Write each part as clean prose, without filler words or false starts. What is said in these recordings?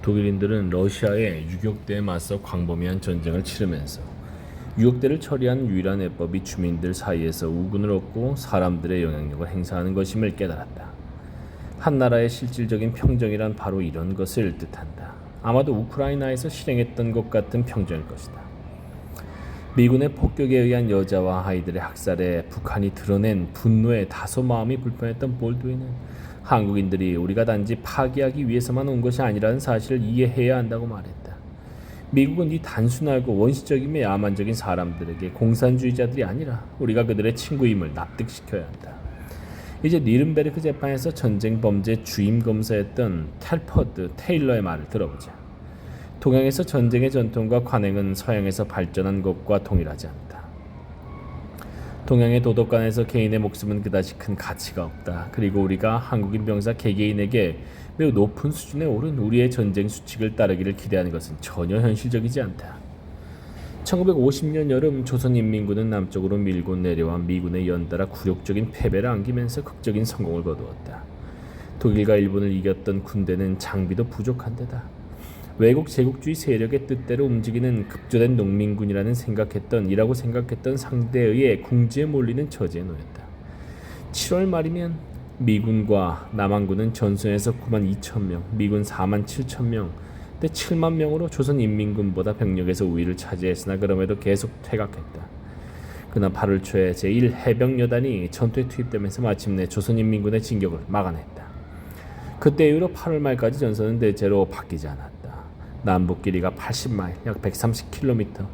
독일인들은 러시아의 유격대에 맞서 광범위한 전쟁을 치르면서 유격대를 처리한 유일한 해법이 주민들 사이에서 우군을 얻고 사람들의 영향력을 행사하는 것임을 깨달았다. 한 나라의 실질적인 평정이란 바로 이런 것을 뜻한다. 아마도 우크라이나에서 실행했던 것 같은 평정일 것이다. 미군의 폭격에 의한 여자와 아이들의 학살에 북한이 드러낸 분노에 다소 마음이 불편했던 볼드윈은 한국인들이 우리가 단지 파괴하기 위해서만 온 것이 아니라는 사실을 이해해야 한다고 말했다. 미국은 이 단순하고 원시적이며 야만적인 사람들에게 공산주의자들이 아니라 우리가 그들의 친구임을 납득시켜야 한다. 이제 니른베르크 재판에서 전쟁 범죄 주임 검사였던 텔퍼드 테일러의 말을 들어보자. 동양에서 전쟁의 전통과 관행은 서양에서 발전한 것과 동일하지 않다. 동양의 도덕관에서 개인의 목숨은 그다지 큰 가치가 없다. 그리고 우리가 한국인 병사 개개인에게 매우 높은 수준에 오른 우리의 전쟁 수칙을 따르기를 기대하는 것은 전혀 현실적이지 않다. 1950년 여름 조선인민군은 남쪽으로 밀고 내려와 미군에 연달아 굴욕적인 패배를 안기면서 극적인 성공을 거두었다. 독일과 일본을 이겼던 군대는 장비도 부족한 데다 외국 제국주의 세력의 뜻대로 움직이는 급조된 농민군이라고 생각했던 상대에 의해 궁지에 몰리는 처지에 놓였다. 7월 말이면 미군과 남한군은 전선에서 9만 2천 명, 미군 4만 7천 명, 때 7만 명으로 조선인민군보다 병력에서 우위를 차지했으나 그럼에도 계속 퇴각했다. 그러나 8월 초에 제1해병여단이 전투에 투입되면서 마침내 조선인민군의 진격을 막아냈다. 그때 이후로 8월 말까지 전선은 대체로 바뀌지 않았다. 남북 길이가 80마일, 약 130km,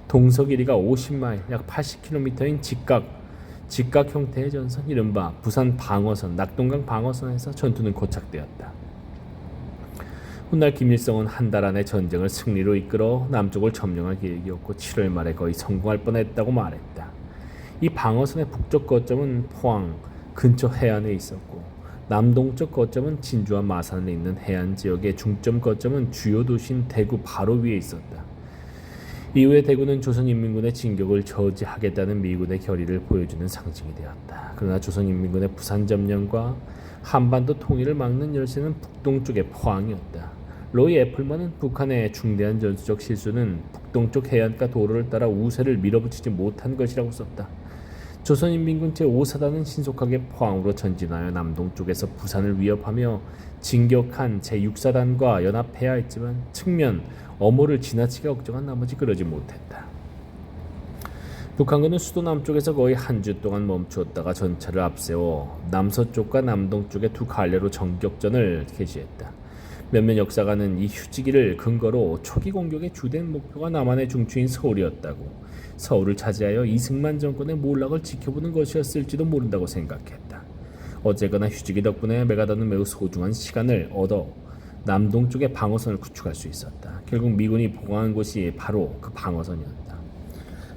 동서 길이가 50마일, 약 80km인 직각 형태의 전선, 이른바 부산 방어선, 낙동강 방어선에서 전투는 고착되었다. 훗날 김일성은 한 달 안에 전쟁을 승리로 이끌어 남쪽을 점령할 계획이었고 7월 말에 거의 성공할 뻔했다고 말했다. 이 방어선의 북쪽 거점은 포항 근처 해안에 있었고 남동쪽 거점은 진주와 마산에 있는 해안 지역의 중점 거점은 주요 도시인 대구 바로 위에 있었다. 이후에 대구는 조선인민군의 진격을 저지하겠다는 미군의 결의를 보여주는 상징이 되었다. 그러나 조선인민군의 부산 점령과 한반도 통일을 막는 열쇠는 북동쪽의 포항이었다. 로이 애플만은 북한의 중대한 전술적 실수는 북동쪽 해안가 도로를 따라 우세를 밀어붙이지 못한 것이라고 썼다. 조선인민군 제5사단은 신속하게 포항으로 전진하여 남동쪽에서 부산을 위협하며 진격한 제6사단과 연합해야 했지만 측면 어모를 지나치게 걱정한 나머지 그러지 못했다. 북한군은 수도 남쪽에서 거의 한 주 동안 멈추었다가 전차를 앞세워 남서쪽과 남동쪽의 두 갈래로 정격전을 개시했다. 몇몇 역사가는 이 휴지기를 근거로 초기 공격의 주된 목표가 남한의 중추인 서울이었다고, 서울을 차지하여 이승만 정권의 몰락을 지켜보는 것이었을지도 모른다고 생각했다. 어쨌거나 휴지기 덕분에 메가더는 매우 소중한 시간을 얻어 남동쪽의 방어선을 구축할 수 있었다. 결국 미군이 보강한 곳이 바로 그 방어선이었다.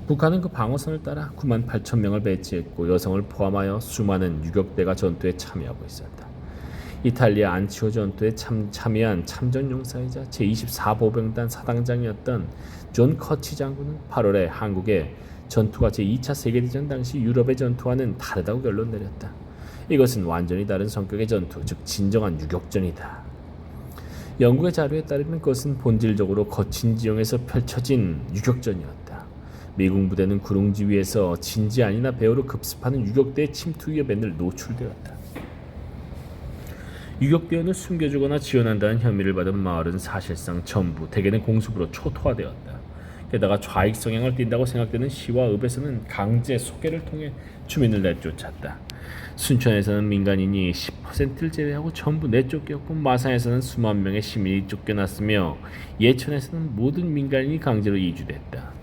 북한은 그 방어선을 따라 9만 8천 명을 배치했고 여성을 포함하여 수많은 유격대가 전투에 참여하고 있었다. 이탈리아 안치오 전투에 참여한 참전용사이자 제24보병단 사단장이었던 존 커치 장군은 8월에 한국의 전투가 제2차 세계대전 당시 유럽의 전투와는 다르다고 결론 내렸다. 이것은 완전히 다른 성격의 전투, 즉 진정한 유격전이다. 영국의 자료에 따르면 그것은 본질적으로 거친 지형에서 펼쳐진 유격전이었다. 미군 부대는 구릉지 위에서 진지 아니나 배후로 급습하는 유격대의 침투 위협에 늘 노출되었다. 유격대원을 숨겨주거나 지원한다는 혐의를 받은 마을은 사실상 전부 대개는 공습으로 초토화되었다. 게다가 좌익 성향을 띈다고 생각되는 시와 읍에서는 강제 소개를 통해 주민을 내쫓았다. 순천에서는 민간인이 10%를 제외하고 전부 내쫓겼고 마산에서는 수만 명의 시민이 쫓겨났으며 예천에서는 모든 민간인이 강제로 이주됐다.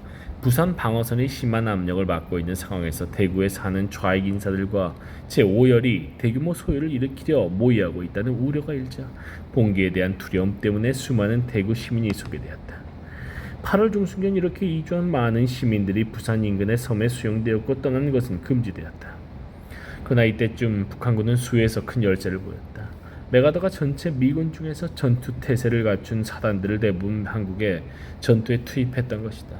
부산 방어선이 심한 압력을 받고 있는 상황에서 대구에 사는 좌익 인사들과 제5열이 대규모 소요를 일으키려 모의하고 있다는 우려가 일자 봉기에 대한 두려움 때문에 수많은 대구 시민이 소개되었다. 8월 중순경 이렇게 이주한 많은 시민들이 부산 인근의 섬에 수용되었고 떠나는 것은 금지되었다. 그러나 이때쯤 북한군은 수해에서 큰 열세를 보였다. 메가더가 전체 미군 중에서 전투 태세를 갖춘 사단들을 대부분 한국에 전투에 투입했던 것이다.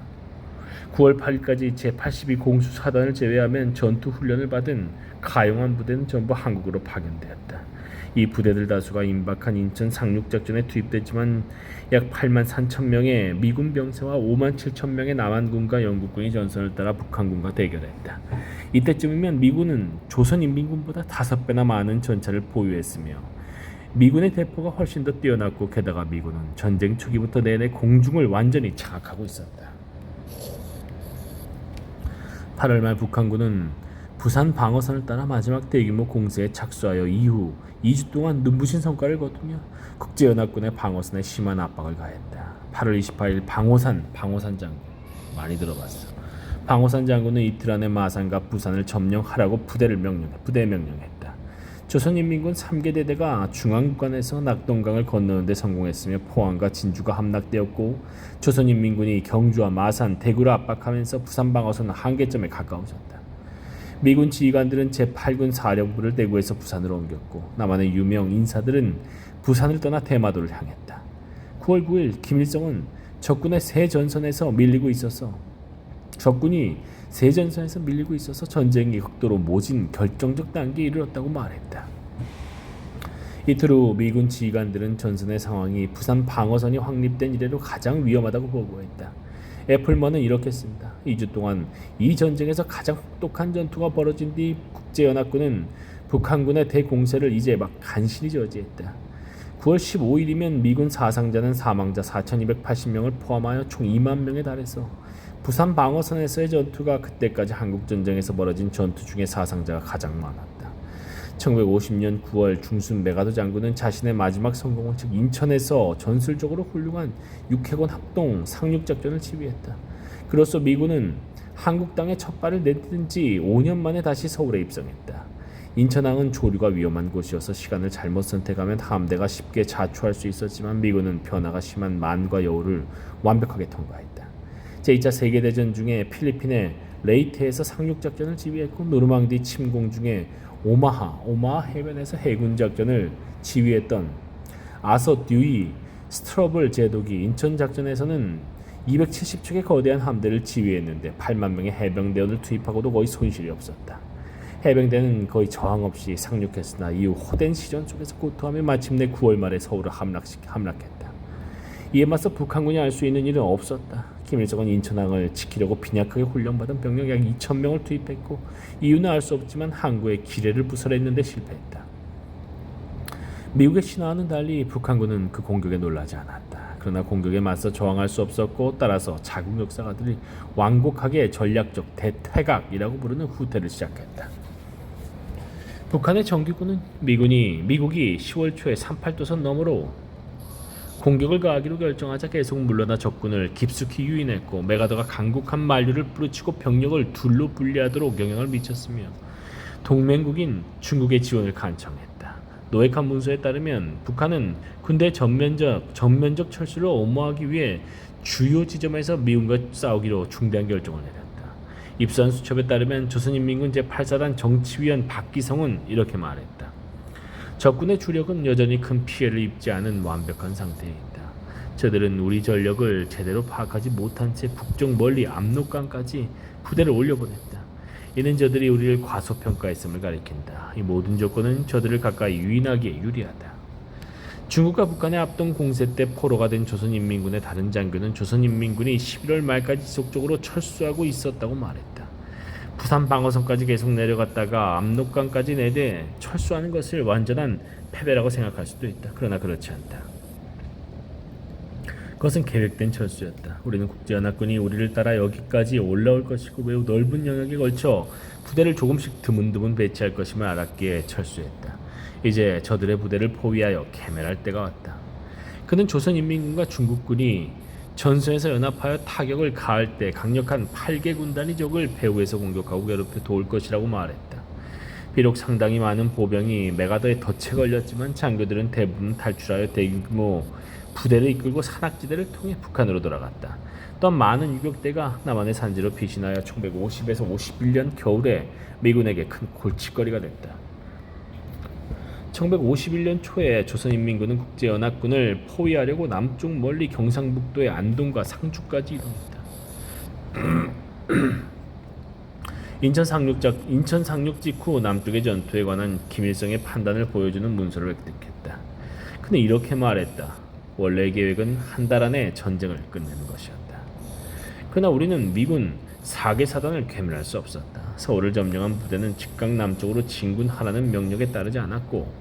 9월 8일까지 제82 공수사단을 제외하면 전투 훈련을 받은 가용한 부대는 전부 한국으로 파견되었다. 이 부대들 다수가 임박한 인천 상륙작전에 투입됐지만 약 8만 3천 명의 미군 병사와 5만 7천 명의 남한군과 영국군이 전선을 따라 북한군과 대결했다. 이때쯤이면 미군은 조선인민군보다 5배나 많은 전차를 보유했으며 미군의 대포가 훨씬 더 뛰어났고 게다가 미군은 전쟁 초기부터 내내 공중을 완전히 장악하고 있었다. 8월 말 북한군은 부산 방어선을 따라 마지막 대규모 공세에 착수하여 이후 2주 동안 눈부신 성과를 거두며 국제연합군의 방어선에 심한 압박을 가했다. 8월 28일 방호산 장군 많이 들어봤어. 방호산 장군은 이틀 안에 마산과 부산을 점령하라고 부대 명령했다. 조선인민군 3개 대대가 중앙관에서 낙동강을 건너는데 성공했으며 포항과 진주가 함락되었고 조선인민군이 경주와 마산, 대구를 압박하면서 부산 방어선 한계점에 가까워졌다. 미군 지휘관들은 제8군 사령부를 대구에서 부산으로 옮겼고 남한의 유명 인사들은 부산을 떠나 대마도를 향했다. 9월 9일 김일성은 적군이 새 전선에서 밀리고 있어서 전쟁이 극도로 모진 결정적 단계에 이르렀다고 말했다. 이틀 후 미군 지휘관들은 전선의 상황이 부산 방어선이 확립된 이래로 가장 위험하다고 보고했다. 애플먼은 이렇게 씁니다. 2주 동안 이 전쟁에서 가장 혹독한 전투가 벌어진 뒤 국제연합군은 북한군의 대공세를 이제 막 간신히 저지했다. 9월 15일이면 미군 사상자는 사망자 4,280명을 포함하여 총 2만 명에 달해서 부산 방어선에서의 전투가 그때까지 한국전쟁에서 벌어진 전투 중에 사상자가 가장 많았다. 1950년 9월 중순 메가더 장군은 자신의 마지막 성공을 즉 인천에서 전술적으로 훌륭한 육해권 합동 상륙작전을 지휘했다. 그로써 미군은 한국 땅에 첫 발을 내딛은 지 5년 만에 다시 서울에 입성했다. 인천항은 조류가 위험한 곳이어서 시간을 잘못 선택하면 함대가 쉽게 자초할 수 있었지만 미군은 변화가 심한 만과 여우를 완벽하게 통과했다. 제2차 세계대전 중에 필리핀의 레이테에서 상륙작전을 지휘했고 노르망디 침공 중에 오마하 해변에서 해군 작전을 지휘했던 아서 듀이 스트러블 제독이 인천 작전에서는 270척의 거대한 함대를 지휘했는데 8만 명의 해병대원을 투입하고도 거의 손실이 없었다. 해병대는 거의 저항 없이 상륙했으나 이후 호된 시전 속에서 고통하며 마침내 9월 말에 서울을 함락했다. 이에 맞서 북한군이 할 수 있는 일은 없었다. 김일성은 인천항을 지키려고 빈약하게 훈련받은 병력 약 2,000명을 투입했고 이유는 알 수 없지만 항구의 기뢰를 부설했는데 실패했다. 미국의 신화와는 달리 북한군은 그 공격에 놀라지 않았다. 그러나 공격에 맞서 저항할 수 없었고 따라서 자국 역사가들이 완곡하게 전략적 대퇴각이라고 부르는 후퇴를 시작했다. 북한의 정규군은 미국이 10월 초에 38도선 너머로 공격을 가하기로 결정하자 계속 물러나 적군을 깊숙이 유인했고 메가더가 강국한 만류를 뿌리치고 병력을 둘로 분리하도록 영향을 미쳤으며 동맹국인 중국의 지원을 간청했다. 노획한 문서에 따르면 북한은 군대 전면적 철수를 엄호하기 위해 주요 지점에서 미군과 싸우기로 중대한 결정을 내렸다. 입수한 수첩에 따르면 조선인민군 제8사단 정치위원 박기성은 이렇게 말했다. 적군의 주력은 여전히 큰 피해를 입지 않은 완벽한 상태에 있다. 저들은 우리 전력을 제대로 파악하지 못한 채 북쪽 멀리 압록강까지 부대를 올려보냈다. 이는 저들이 우리를 과소평가했음을 가리킨다. 이 모든 조건은 저들을 가까이 유인하기에 유리하다. 중국과 북한의 합동 공세 때 포로가 된 조선인민군의 다른 장교는 조선인민군이 11월 말까지 지속적으로 철수하고 있었다고 말했다. 부산 방어선까지 계속 내려갔다가 압록강까지 내대 철수하는 것을 완전한 패배라고 생각할 수도 있다. 그러나 그렇지 않다. 그것은 계획된 철수였다. 우리는 국제연합군이 우리를 따라 여기까지 올라올 것이고 매우 넓은 영역에 걸쳐 부대를 조금씩 드문드문 배치할 것임을 알았기에 철수했다. 이제 저들의 부대를 포위하여 괴멸할 때가 왔다. 그는 조선인민군과 중국군이 전선에서 연합하여 타격을 가할 때 강력한 8개 군단이 적을 배후에서 공격하고 괴롭혀 도울 것이라고 말했다. 비록 상당히 많은 보병이 메가더에 덫에 걸렸지만 장교들은 대부분 탈출하여 대규모 부대를 이끌고 산악지대를 통해 북한으로 돌아갔다. 또한 많은 유격대가 남한의 산지로 피신하여 1950에서 51년 겨울에 미군에게 큰 골칫거리가 됐다. 1951년 초에 조선인민군은 국제연합군을 포위하려고 남쪽 멀리 경상북도의 안동과 상주까지 이동했다. 인천 상륙 직후 남쪽의 전투에 관한 김일성의 판단을 보여주는 문서를 획득했다. 그는 이렇게 말했다. 원래 계획은 한 달 안에 전쟁을 끝내는 것이었다. 그러나 우리는 미군 4개 사단을 괴멸할 수 없었다. 서울을 점령한 부대는 즉각 남쪽으로 진군하라는 명령에 따르지 않았고,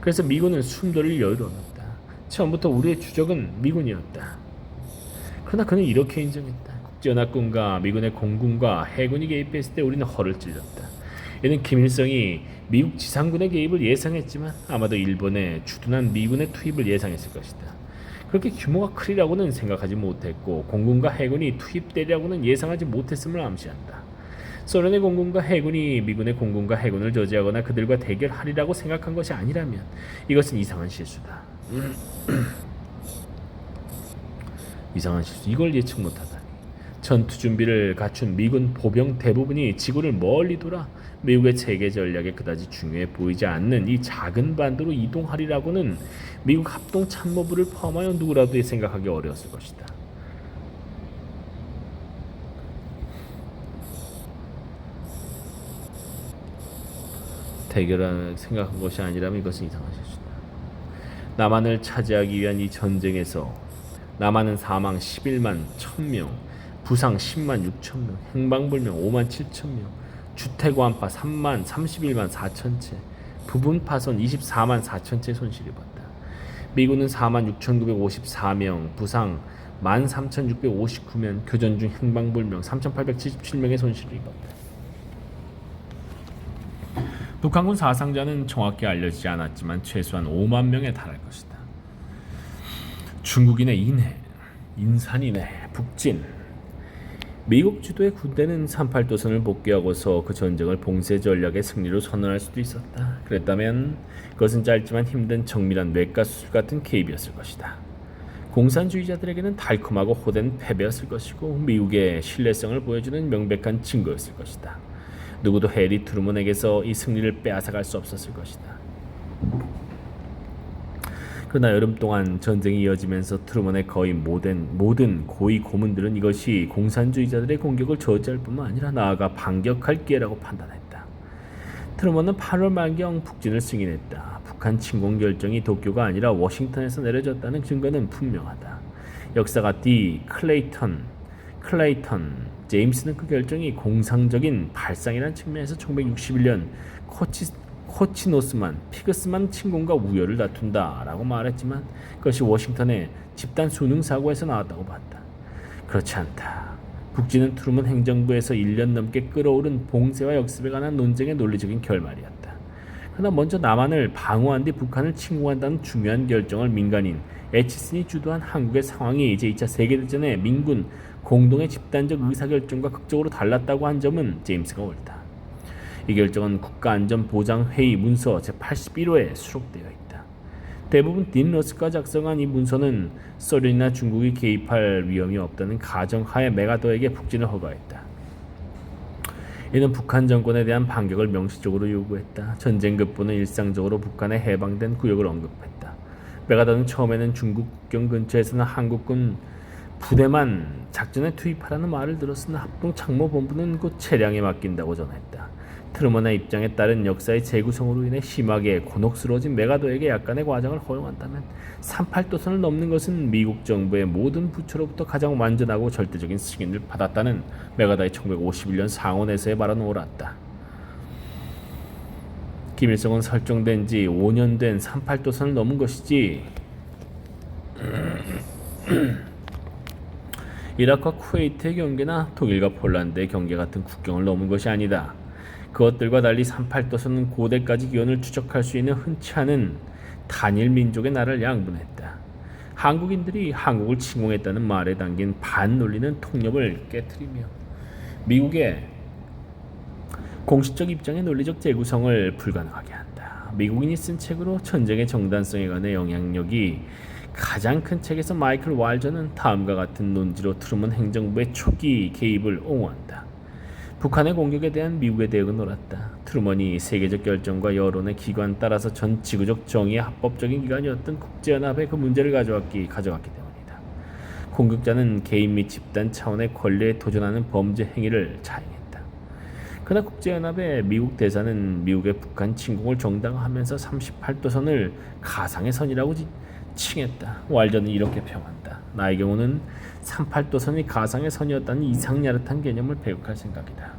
그래서 미군은 숨돌릴 여유도 없었다. 처음부터 우리의 주적은 미군이었다. 그러나 그는 이렇게 인정했다. 국제연합군과 미군의 공군과 해군이 개입했을 때 우리는 허를 찔렀다. 이는 김일성이 미국 지상군의 개입을 예상했지만 아마도 일본의 주둔한 미군의 투입을 예상했을 것이다. 그렇게 규모가 크리라고는 생각하지 못했고 공군과 해군이 투입되리라고는 예상하지 못했음을 암시한다. 소련의 공군과 해군이 미군의 공군과 해군을 저지하거나 그들과 대결하리라고 생각한 것이 아니라면 이것은 이상한 실수다. 이상한 실수. 이걸 예측 못하다니. 전투 준비를 갖춘 미군 보병 대부분이 지구를 멀리 돌아 미국의 체계 전략에 그다지 중요해 보이지 않는 이 작은 반도로 이동하리라고는 미국 합동참모부를 포함하여 누구라도 생각하기 어려웠을 것이다. 대결을 생각한 것이 아니라면 이것은 이상한 실수다. 남한을 차지하기 위한 이 전쟁에서 남한은 사망 11만 1000명, 부상 10만 6천명, 행방불명 5만 7천명, 주택완파 31만 4천채, 부분 파손 24만 4천채 손실을 입었다. 미군은 4만 6,954명, 부상 13,659명, 교전 중 행방불명 3,877명의 손실을 입었다. 북한군 사상자는 정확히 알려지지 않았지만 최소한 5만 명에 달할 것이다. 중국인의 인산인해, 북진. 미국 주도의 군대는 38도선을 복귀하고서 그 전쟁을 봉쇄 전략의 승리로 선언할 수도 있었다. 그랬다면 그것은 짧지만 힘든 정밀한 뇌가 수술 같은 개입이었을 것이다. 공산주의자들에게는 달콤하고 호된 패배였을 것이고 미국의 신뢰성을 보여주는 명백한 증거였을 것이다. 누구도 해리 트루먼에게서 이 승리를 빼앗아갈 수 없었을 것이다. 그러나 여름 동안 전쟁이 이어지면서 트루먼의 거의 모든 고위 고문들은 이것이 공산주의자들의 공격을 저지할 뿐만 아니라 나아가 반격할 기회라고 판단했다. 트루먼은 8월 말경 북진을 승인했다. 북한 침공 결정이 도쿄가 아니라 워싱턴에서 내려졌다는 증거는 분명하다. 역사가 클레이턴 제임스는 그 결정이 공상적인 발상이라는 측면에서 1961년 피그스만 침공과 우열을 다툰다라고 말했지만 그것이 워싱턴의 집단 수능 사고에서 나왔다고 봤다. 그렇지 않다. 북진은 트루먼 행정부에서 1년 넘게 끌어오른 봉쇄와 역습에 관한 논쟁의 논리적인 결말이었다. 그러나 먼저 남한을 방어한 뒤 북한을 침공한다는 중요한 결정을 민간인 에치슨이 주도한 한국의 상황이 이제 2차 세계대전의 민군 공동의 집단적 의사결정과 극적으로 달랐다고 한 점은 제임스가 옳다. 이 결정은 국가안전보장회의 문서 제81호에 수록되어 있다. 대부분 딘 러스가 작성한 이 문서는 소련이나 중국이 개입할 위험이 없다는 가정하에 메가더에게 북진을 허가했다. 이는 북한 정권에 대한 반격을 명시적으로 요구했다. 전쟁 급부는 일상적으로 북한에 해방된 구역을 언급했다. 메가더는 처음에는 중국 국경 근처에서는 한국군 부대만 작전에 투입하라는 말을 들었으나 합동참모본부는 곧 체량에 맡긴다고 전했다. 트루먼의 입장에 따른 역사의 재구성으로 인해 심하게 곤혹스러워진 메가더에게 약간의 과정을 허용한다면 38도선을 넘는 것은 미국 정부의 모든 부처로부터 가장 완전하고 절대적인 승인을 받았다는 메가더의 1951년 상원에서의 발언은 옳았다. 김일성은 설정된 지 5년 된 38도선을 넘은 것이지 이라크와 쿠웨이트의 경계나 독일과 폴란드의 경계 같은 국경을 넘은 것이 아니다. 그것들과 달리 38도선은 고대까지 기원을 추적할 수 있는 흔치 않은 단일 민족의 나라를 양분했다. 한국인들이 한국을 침공했다는 말에 담긴 반논리는 통념을 깨트리며 미국의 공식적 입장의 논리적 재구성을 불가능하게 한다. 미국인이 쓴 책으로 전쟁의 정당성에 관한 영향력이 가장 큰 책에서 마이클 왈저는 다음과 같은 논지로 트루먼 행정부의 초기 개입을 옹호한다. 북한의 공격에 대한 미국의 대응은 옳았다. 트루먼이 세계적 결정과 여론의 기관 따라서 전 지구적 정의의 합법적인 기관이었던 국제연합에 그 문제를 가져갔기 때문이다. 공격자는 개인 및 집단 차원의 권리에 도전하는 범죄 행위를 자행했다. 그러나 국제연합의 미국 대사는 미국의 북한 침공을 정당화하면서 38도선을 가상의 선이라고 칭했다. 왈저는 이렇게 평한다. 나의 경우는 38도선이 가상의 선이었다는 이상야릇한 개념을 배격할 생각이다.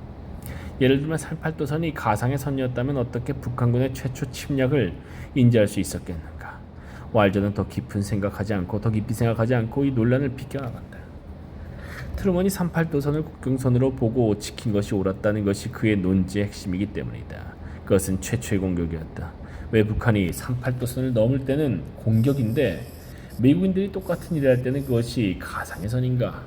예를 들면 38도선이 가상의 선이었다면 어떻게 북한군의 최초 침략을 인지할 수 있었겠는가? 왈저는 더 깊이 생각하지 않고 이 논란을 비껴나간다. 트루먼이 38도선을 국경선으로 보고 지킨 것이 옳았다는 것이 그의 논지의 핵심이기 때문이다. 그것은 최초의 공격이었다. 왜 북한이 38도선을 넘을 때는 공격인데 미국인들이 똑같은 일을 할 때는 그것이 가상의 선인가?